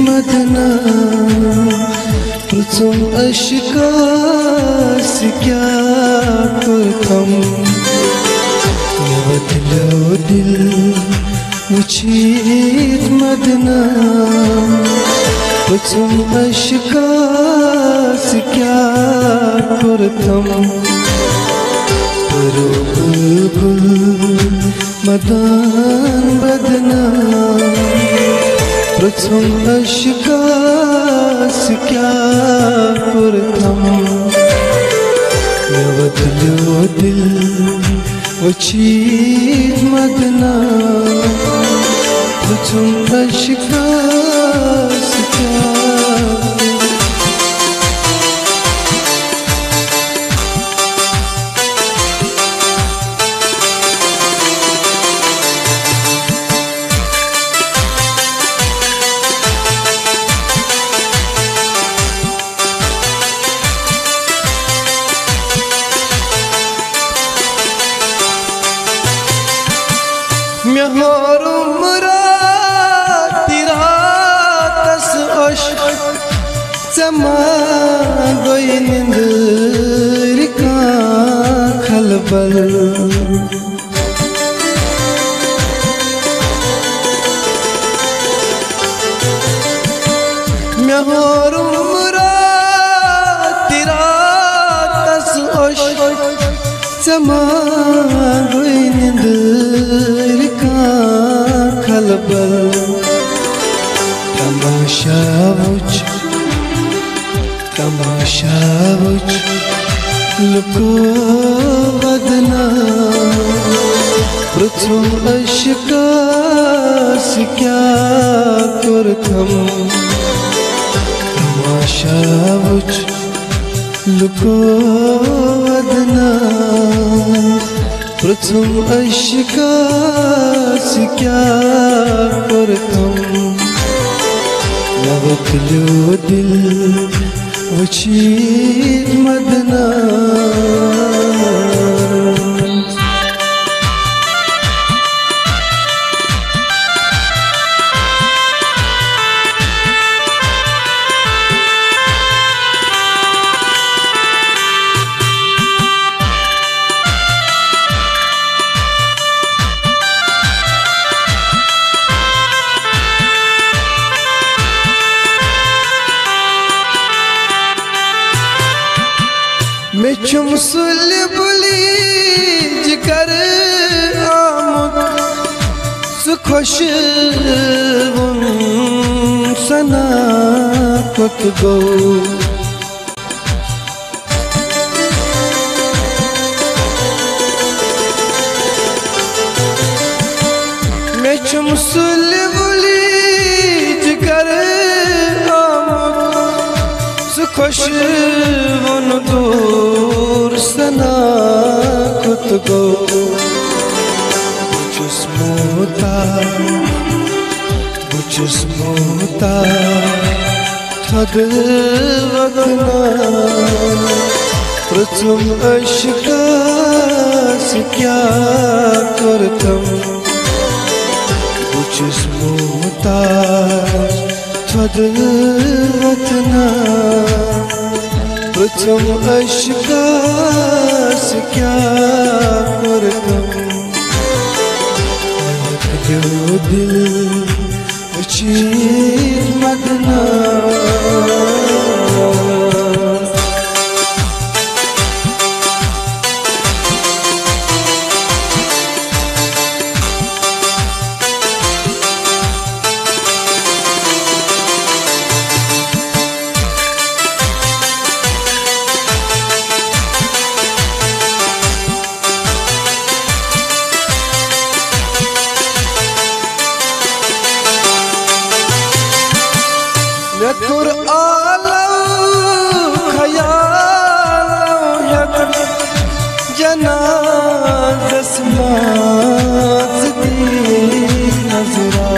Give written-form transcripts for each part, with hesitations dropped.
मदना पृथुम अशिकास क्या करतम यवतलो दिल मुझीत मदना पृथुम अशिकास क्या करतम परो बुलबुल मदान बदना पृथुम अशिकास क्या करतम यवतलो दिल वचीत मदना पृथुम अशिकास क्या म्योर उम्रा तेरा तस ओश समा गोई निंदर का खलबल म्योर उम्रा तेरा तस ओश समा गोई निंदर खलबल तमाशा वुच लुको बदना पृथुम अशिकास क्या करतम तमाशा वुच लुको बदना पृथुम अशिकास क्या करतम यवतलो दिल वचीत मदना मैं चुम सुल बुली जिकर आमुद सुखोश सना कुत गो मैं चुम सुल बुली जिकर आमुद सुखोश दूर सना कुत गो बुचुस्मोता थद वदना पृथुम अशिकास क्या करतम बुचुस्मोता थद वदना पृथुम अशिकास क्या करतम यवतलो दिल वचीत मदना जनाज़स माज़ दी नज़रा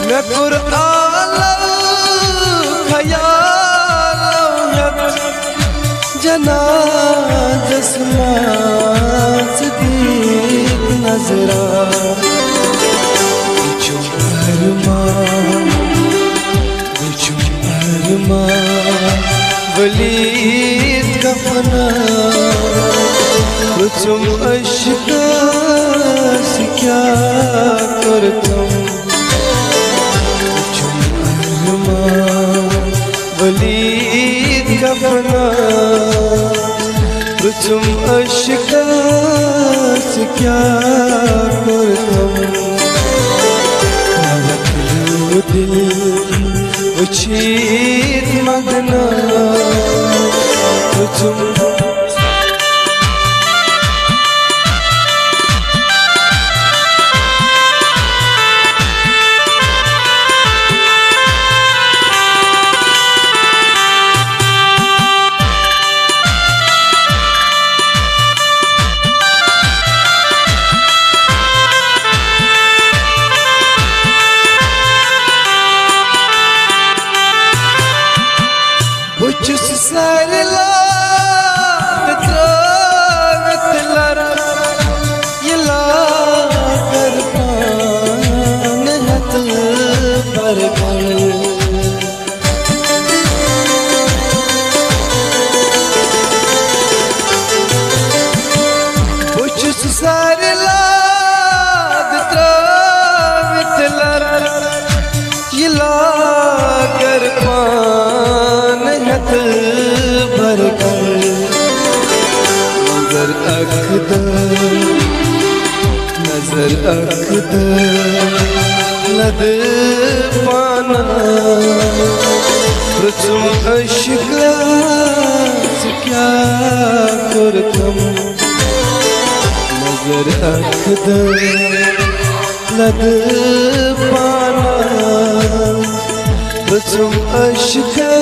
मैं कुरआन ख़याल जनाज़स माज़ वलीद कफना तुम अश्का से क्या करतम वलीद कफना तुम अश्का से क्या करतम दिल उछीत मगना तुम Bucus sarla betrawet lara yela karpan hat bargal Bucus sarla betrawet lara yela karpan भर कर नजर अकदर लद पाना तुम अश्का से क्या करतम नजर अकदर लद पाना तुम अश्का